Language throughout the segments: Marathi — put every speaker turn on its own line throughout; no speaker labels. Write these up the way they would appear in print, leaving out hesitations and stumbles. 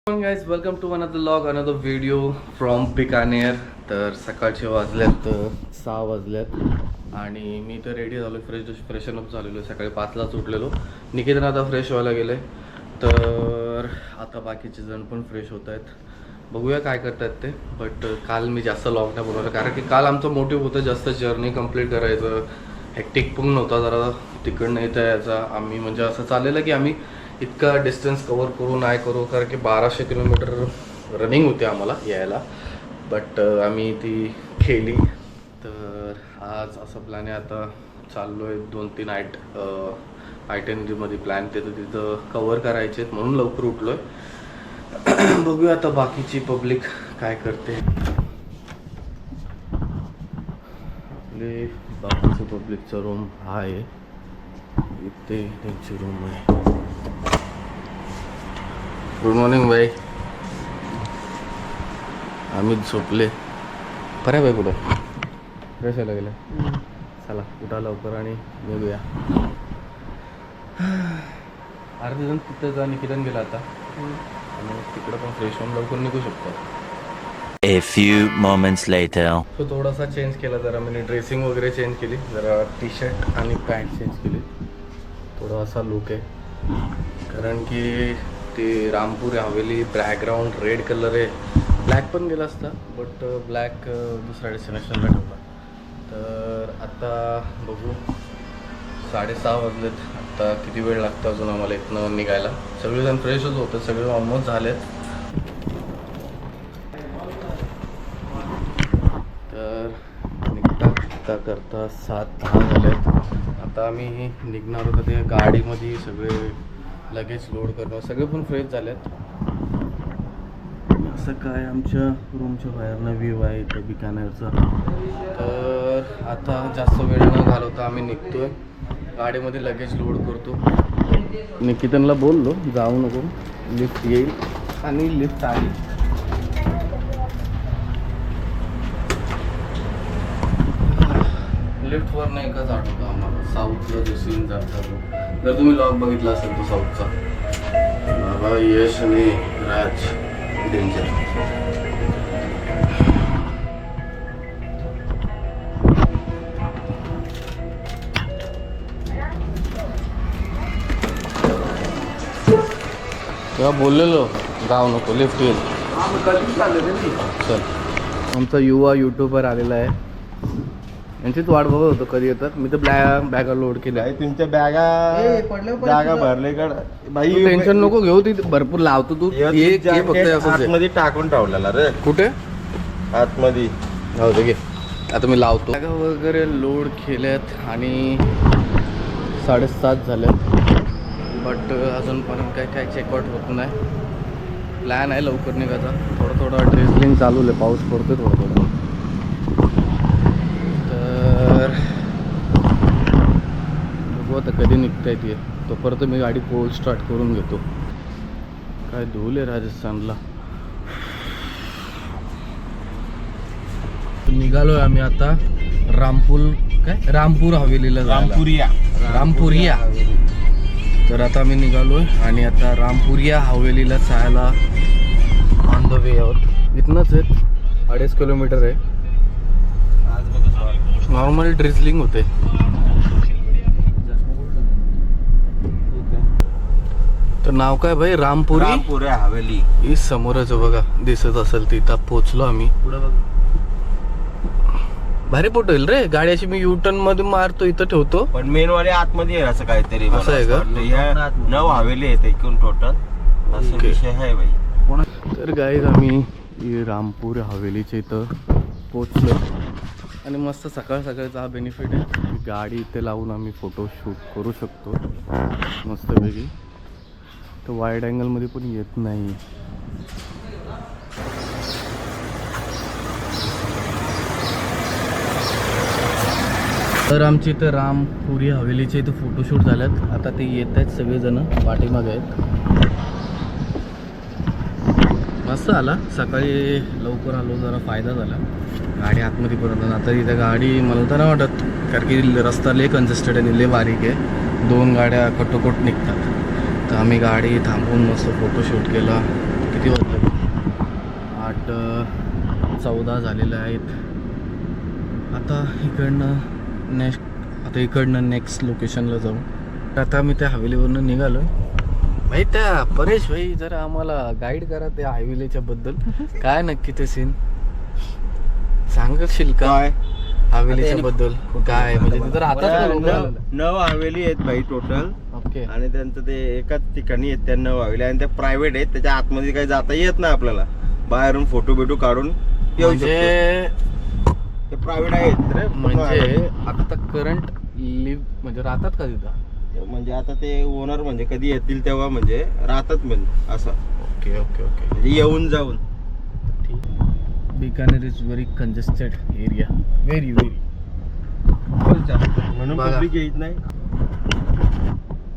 Guys welcome to another vlog another video from Bikaner. तर सकाळचे वाजल्यात 6 वाजल्यात आणि मी तर रेडी झालो, फ्रेशन अप झालेलो. सकाळी 5लाच उठलेलो. निकेतन आता फ्रेश व्हायला गेले, तर आता बाकीचे जण पण फ्रेश होत आहेत. बघूया काय करतात ते. बट काल मी जास्त व्लॉग नाही बनवलं कारण की काल आमचं मोटिव्ह होतं जास्त जर्नी कंप्लीट करायचं. हेक्टिक पण नव्हता जरा तिकडनं येता यायचा. आम्ही म्हणजे असं चाललेलं की आम्ही इतका डिस्टन्स कवर करू नाही करू, कारण की 1200 किलोमीटर रनिंग होते आम्हाला यायला. बट आम्ही ती केली. तर आज असं प्लॅन आहे. आता चाललो आहे 2-3 आयटनरीमध्ये प्लॅन ते तर तिथं कवर करायचे आहेत म्हणून लवकर उठलो आहे. बघूया आता बाकीची पब्लिक काय करते. आपले बाकीचं पब्लिकचा रूम हा आहे, इथे त्यांची रूम आहे. गुड मॉर्निंग भाई. आम्ही झोपले. खरं भाई कुठं फ्रेश व्हायला गेलं. चला उठा लवकर आणि निघूया. अर्धे जण तिथं जा, निकेतन गेला आता आणि तिकडं पण फ्रेश होऊन लवकर निघू शकतो.
A few moments later.
तो थोडासा चेंज केला जरा, मी ड्रेसिंग वगैरे चेंज केली, जरा टी शर्ट आणि पॅन्ट चेंज केली. थोडा असा लुक आहे कारण की ते Rampur Haveli background red colour आहे. ब्लॅक पण गेला असता बट ब्लॅक दुसऱ्या डेस्टिनेशनला ठेवला. तर आता बघू 6:30 वाजलेत. आता किती वेळ लागतो अजून आम्हाला इथनं निघायला. सगळेजण फ्रेशच होतं, सगळे ऑलमोस्ट झालेत. तर निघता करता 7:10 झालेत. आता आम्ही निघणार होतो ते गाडीमध्ये, सगळे लगेज लोड करणं, सगळे पण फ्रेश झालेत. असं काय आमच्या रूमच्या बाहेरनं व्ह्यू आहे इथं बिकानेरचा. तर आता जास्त वेळ न घालवता आम्ही निघतोय, गाडीमध्ये लगेज लोड करतो. निकेतनला बोललो जाऊ नको, लिफ्ट येईल आणि लिफ्ट आली. लिफ्टवर नाही का आठवतं आम्हाला साऊथला जो सीन जातो. जर तुम्ही लॉग बघितला असेल तो साऊथचा, बाबा यश आणि राज डेंजर. तेव्हा बोललेलो जाऊ नको, लिफ्ट येईल. चल, आमचा युवा यूट्यूबर आलेला आहे. यांचीच वाट बघत होतो कधी येतात. मी तर बॅगा लोड केल्या.
तुमच्या बॅगा भरले का भाई?
टेन्शन नको घेऊ, ती भरपूर लावतो तू.
आतमध्ये टाकून ठेवलेला रे.
कुठे?
आतमध्ये.
हो दे घे, आता मी लावतो. बॅगा वगैरे लोड केल्यात आणि 7:30 झाल्यात. बट अजूनपर्यंत काय चेकआउट होत नाही. प्लॅन आहे लवकर निघायचा. थोडं ड्रिझलिंग चालू आहे, पाऊस पडतोय थोडं. तर बघू आता कधी निघता येते. तोपर्यंत मी गाडी कोल्ड स्टार्ट करून घेतो. काय धूल आहे राजस्थानला. निघालोय आम्ही आता रामपूर हवेलीला. रामपुरिया. तर आता आम्ही निघालोय आणि आता रामपुरिया हवेलीला जायला ऑन द वे आहोत. इथनंच आहे, 2.5 किलोमीटर आहे. नॉर्मल ड्रिझलिंग होते. तर नाव काय भाई? रामपुरिया
हवेली.
ही समोरच बघा दिसत असेल, तिथं पोहोचलो आम्ही. भारी फोटो येईल रे. गाडी अशी मी युटर्न मध्ये मारतो, इथं ठेवतो.
पण मेन वाले आतमध्ये आहे असं काहीतरी.
असं आहे का?
9 हवेली आहेत एकूण टोटल. असं विषय आहे भाई.
तर गाईज आम्ही रामपूर हवेलीच्या इथं पोचलो आणि मस्त सकाळ सकाळचा हा बेनिफिट आहे की गाडी इथे लावून आम्ही फोटो शूट करू शकतो मस्तपैकी. तर वाईड अँगलमध्ये पण येत नाही. तर आमची इथं रामपुरी हवेलीच्या इथं फोटोशूट झाल्यात. आता ते येत आहेत सगळेजण, पाठीमागे आहेत. मस्त आला. सकाळी लवकर आलो, जरा फायदा झाला. गाडी आतमध्ये पर्यंत. आता इथं गाडी मला तर नाही वाटत, कारण की रस्ता लय कंजेस्टेड आणि लय बारीक आहे. 2 गाड्या कटोकट निघतात. तर आम्ही गाडी थांबवून मस्त फोटोशूट केला. किती वाजले 8:14 झालेले आहेत. आता इकडनं नेक्स्ट लोकेशनला जाऊ. आता मी त्या हवेलीवरनं निघालो. भाई त्या परेश भाई जरा आम्हाला गाईड करा त्या हवेलीच्या बद्दल. काय नक्की ते सीन सांगशील का हवेलीच्या बद्दल? काय म्हणजे तिथं राहतात
9 हवेली आहेत भाई टोटल.
ओके.
आणि त्यांचं ते एकाच ठिकाणी आहेत त्या 9 हवेली आणि त्या प्रायव्हेट आहेत. त्याच्या आतमध्ये काही जाता येत नाही आपल्याला. बाहेरून फोटो बिटो काढून येऊ शकतो. ते प्रायव्हेट आहेत रे.
म्हणजे आता करंट लिव्ह म्हणजे राहतात का तिथं?
म्हणजे आता ते ओनर म्हणजे कधी येतील तेव्हा म्हणजे राहतात म्हणजे असं.
Okay okay okay.
म्हणजे येऊन जाऊन.
Bikaner is very congested area. Very
म्हणून
बघा.
पब्लिक येत नाही.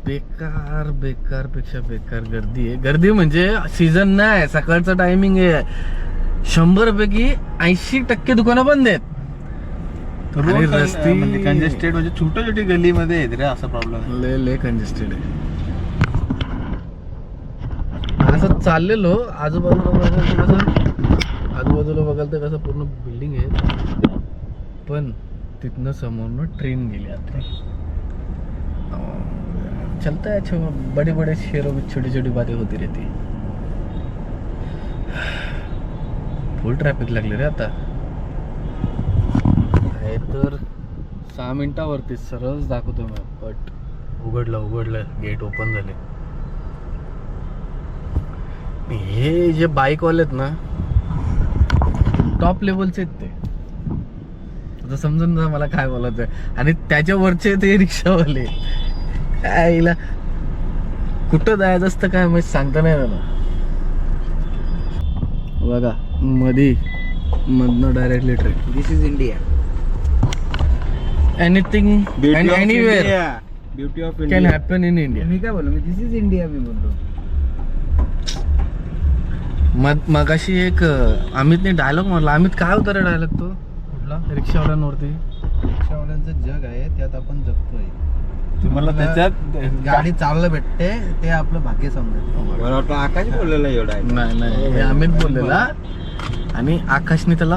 बेकार पेक्षा बेकार गर्दी आहे. गर्दी म्हणजे सीझन नाही, सकाळचं टायमिंग आहे. 100 पैकी 80% दुकानं बंद आहेत. आणि रस्ते
कंजेस्टेड म्हणजे छोटी गल्लीमध्ये आहेत रे, असा प्रॉब्लेम.
लय कंजेस्टेड आहे. असं चाललेलो आजूबाजूला बघाल तर कसं पूर्ण बिल्डिंग आहे. पण तिथनं समोरनं ट्रेन गेली आता. चलता है बड़े बड़े शहरों में छोटी छोटी बातें होती रहती. फुल ट्रॅफिक लागले रे आता. आहे तर 6 मिनिटावरती सरळच दाखवतो मी. बट उघडलं गेट ओपन झाले. हे जे बाईकवाले आहेत ना टॉप लेवलचे आहेत ते. आता समजून जा मला काय बोलायचं आहे. आणि त्याच्यावरचे ते रिक्षावाले कायला कुठं जायचं असतं काय माहिती सांगता नाही ना. बघा मधनं directly train.
This is India.
Anything and anywhere
beauty of
can
India.
Happen in India.
मी काय बोललो, मी दिस इज इंडिया मी बोललो.
मगाशी एक अमितने डायलॉग मारला. अमित काय होता रे डायलॉग तो कुठला? रिक्षावाल्यांवरती.
रिक्षावाल्यांचं जग आहे, त्यात आपण जगतोय.
तुम्हाला त्याच्यात
गाडी चाललं भेटते ते आपलं भाग्य समजायचं.
मला वाटतं आकाश बोललेला एवढा आहे.
नाही हे अमित बोललेला आणि आकाशने त्याला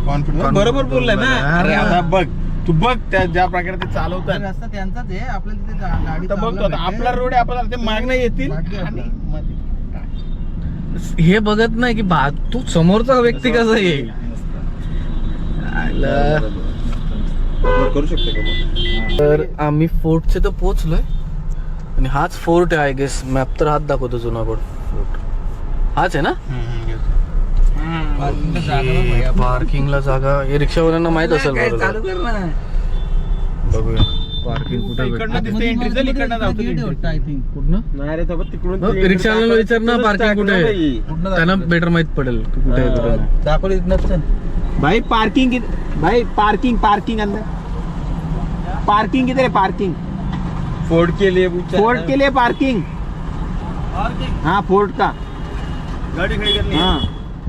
कॉन्फिडन्स
बरोबर बोललाय ना. अरे आता बघ तू बघ त्या ज्या प्रकारे ते चालवतात.
रस्ता त्यांचाच आहे, आपल्याला तिथे गाडी
आता बघतो आता आपला रोड आहे, आपल्याला ते मागणं येतील आणि
हे बघत नाही की तू समोरचा व्यक्ती कसा येईल.
करू शकतो का मग?
तर आम्ही फोर्टचे तर पोहोचलोय आणि हाच फोर्ट आहे आय गेस. मॅप तर हाच दाखवतो जुनागड फोर्ट. हाच आहे ना. पार्किंगला जागा हे रिक्षावाल्यांना माहित असेल. बघूया पार्किंग कुठे
नाही रे सोबत तिकडून
रिक्षावाल्यांना विचार ना पार्किंग कुठे आहे. त्यांना बेटर माहित पडेल की कुठे आहे कुठे नाही.
दाखवली नसतं
भाई पार्किंग भाई पार्किंग अंदर पार्किंग किधर है? पार्किंग फोर्ट के लिए पार्किंग. हाँ फोर्ट का
गाड़ी खड़ी करनी है.
हाँ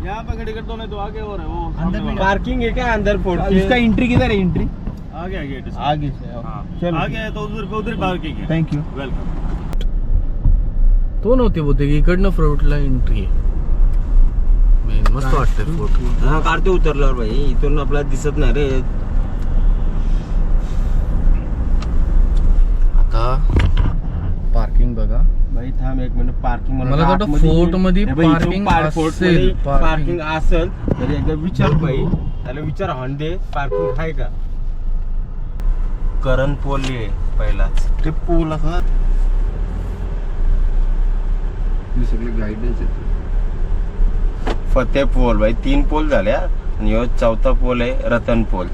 यहाँ पे खड़ी कर दो, नहीं तो आगे और है वो अंदर
पार्किंग है क्या अंदर फोर्ट? इसका एंट्री किधर है? एंट्री
आगे गेट से.
आगे से.
हाँ.
चलो.
आगे है तो उधर पार्किंग है.
Thank you.
वेलकम.
तो नव्हते बोलते की इकडनं फोर्टला एंट्री आहे. मस्त वाटतंय फोर्ट.
हा कारते उतरल्यावर भाई इथून आपल्याला दिसत नाही रे.
आता पार्किंग बघा.
भाई थांब एक मिनिट. पार्किंग
मला वाटतं फोर्ट मध्ये पार्किंग असेल.
पार्किंग असेल तरी एकदा विचार भाई. त्याला विचार हॉन्डे पार्किंग आहे का. करण पोल आहे पहिलाच.
ते पूल असं सगळे गाईडन्स आहेत.
फतेह पोल भाई 3 पोल झाल्या आणि ह्यो 4था पोल आहे रतन पोल.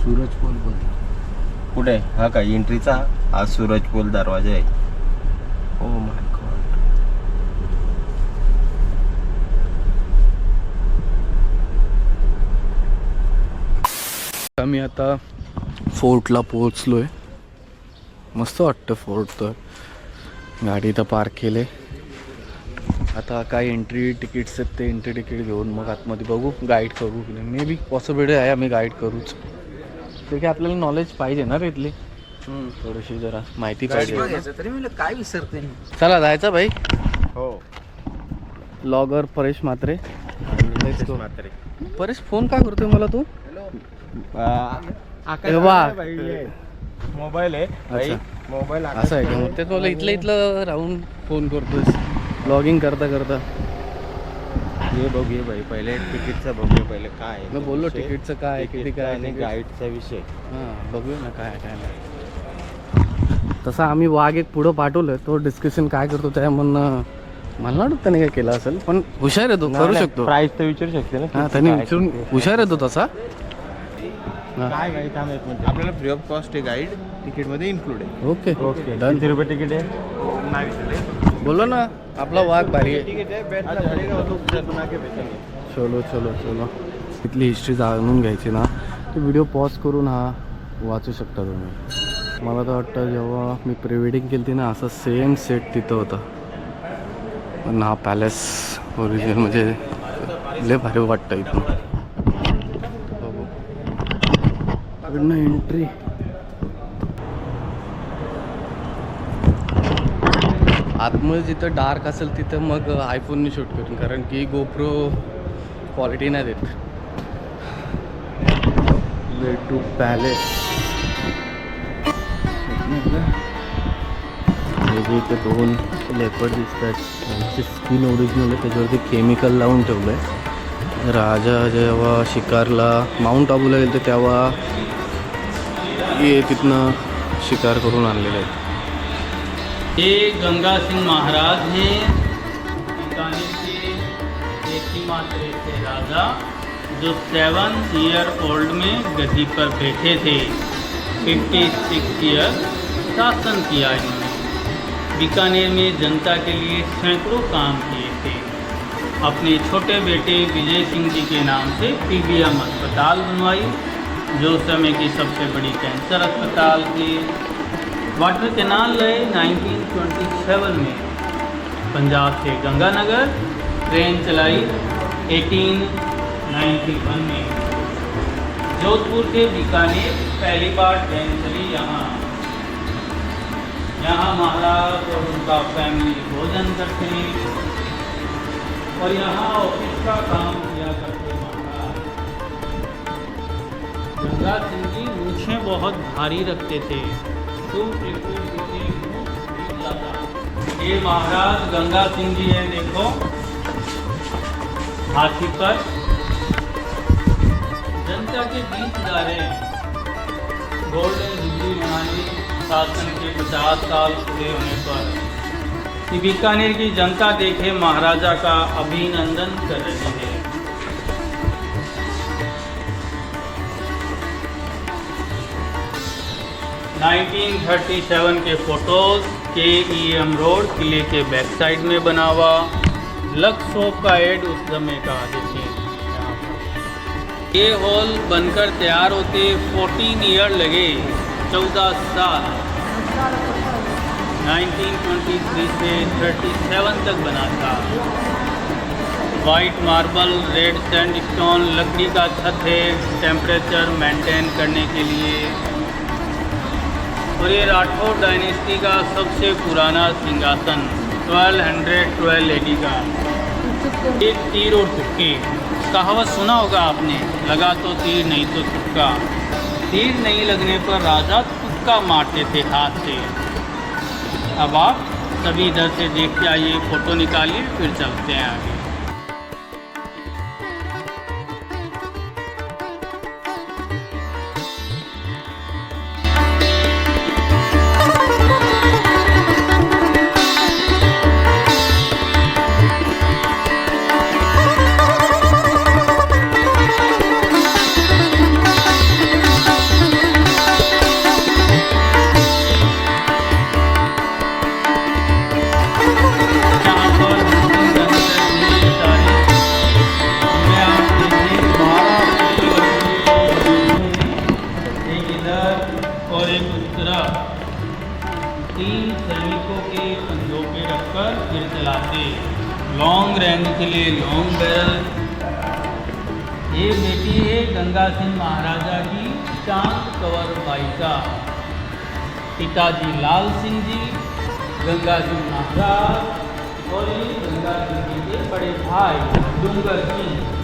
सूरज पोल पण
कुठे हा का एंट्रीचा? हा सूरज पोल दरवाजा आहे. Oh my God.
आम्ही आता फोर्टला पोहोचलोय. मस्त वाटतं फोर्ट. तर गाडी इथं पार्क केले. आता काय एंट्री तिकीट्स आहेत ते एंट्री तिकीट घेऊन मग आतमध्ये बघू गाईड करू की नाही. मे बी पॉसिबिलिटी आहे आम्ही गाईड करूच. ते काय आपल्याला नॉलेज पाहिजे ना रे इथली. थोडीशी जरा माहिती पाहिजे.
तरी म्हणलं काय विसरते.
चला जायचं भाई.
हो.
ब्लॉगर परेश म्हात्रे.
तेच म्हात्रे.
परेश फोन का करतोय मला तू?
मोबाईल आहे.
अच्छा.
मोबाईल
असं आहे का? मग तेच मला इथलं राहून फोन करतोयस ब्लॉगिंग करता करता.
हे बघूया भाई, पहिले तिकीटचं बघूया पहिले काय आहे.
मी बोललो तिकीटचं काय किती काय
आणि गाईडचा विषय.
हां बघूया ना काय काय नाही. तसं आम्ही वाघ एक पुढं पाठवलं, तो डिस्कशन काय करतो त्या म्हणणं मला नाही वाटत त्याने काय केलं असेल, पण हुशार आहे तो, करू शकतो.
प्राइस तर विचारू शकते ना.
हां त्याने विचारून हुशार आहे तो तसा.
काय गाईड थांब एक मिनिट. आपल्याला फ्री ऑफ कॉस्ट आहे गाईड, तिकीटमध्ये इन्क्लूड आहे.
Okay
okay.
डन.
किती रुपये तिकीट आहे?
बोलो ना आपला वाघ भारी आहे.
तिकीट आहे बैठना पडेगा तो तुम आके बेचेंगे.
चलो चलो चलो. इथली हिस्ट्री जाणून घ्यायची ना, ती व्हिडिओ पॉज करून हा वाचू शकता तुम्ही. मला तर वाटतं जेव्हा मी प्री वेडिंग केली ती ना, असं सेम सेट तिथं होता. पण हा पॅलेस ओरिजिनल म्हणजे लय भारी वाटतं इथून. बघू इकडनं एंट्री. आतमध्ये जिथं डार्क असेल तिथं मग आयफोनने शूट करून, कारण की गोप्रो क्वालिटी नाही देत. Way to palace. हे जे इथे दोन लेपर्ड दिसत आहेत त्यांची स्किन ओरिजिनल आहे, त्याच्यावरती केमिकल लावून ठेवलं आहे. राजा जेव्हा शिकारला माउंट आबूला गेले तेव्हा हे तिथनं शिकार करून आणलेले आहेत.
ये गंगा सिंह महाराज हैं, बीकानेर के एकमात्र ऐसे राजा जो 7 ईयर ओल्ड में गद्दी पर बैठे थे. 56 ईयर शासन किया इन्होंने. बीकानेर में जनता के लिए सैकड़ों काम किए थे. अपने छोटे बेटे विजय सिंह जी के नाम से पीबीएम अस्पताल बनवाई, जो समय की सबसे बड़ी कैंसर अस्पताल थी. वाटर कैनाल लाए 1927 में. पंजाब से गंगानगर ट्रेन चलाई 1891 में. जोधपुर से बीकानेर पहली बार ट्रेन चली यहाँ. यहाँ महाराज और उनका फैमिली भोजन करते हैं और यहाँ ऑफिस का काम किया करते महाराज. गंगा सिंह जी मूछें बहुत भारी रखते थे. ये महाराज गंगा सिंह जी हैं, देखो हाथी पर जनता के बीच जा रहे हैं. गोल्डन जुबली मनाने शासन के 50 साल पूरे होने पर बीकानेर की जनता देखे महाराजा का अभिनंदन कर रही है. नाइनटीन 1937 के फोटोज KEM रोड किले के बैक साइड में बना हुआ. लक्स सोप का एड उस समय का देखिए. ये हॉल बनकर तैयार होते 14 ईयर लगे, 14 साल. 1923 से 37 तक बना था. वाइट मार्बल, रेड सैंडस्टोन, लकड़ी का छत है टेम्परेचर मेंटेन करने के लिए. और ये राठौर डायनेस्टी का सबसे पुराना सिंहासन 1212 AD का. एक तीर और तुक्के. कहावत सुना होगा आपने, लगा तो तीर नहीं तो तुक्का. तीर नहीं लगने पर राजा तुक्का मारते थे हाथ से. अब आप सभी इधर से देख के आइए, फ़ोटो निकालिए, फिर चलते हैं आगे. लॉन्ग रेंज के लिए लॉन्ग बैरल. ये बेटी है गंगा सिंह महाराजा की चांद कवर बाई का. पिताजी लाल सिंह जी, गंगा सिंह महाराज और ये गंगा सिंह जी के बड़े भाई डूंगर सिंह।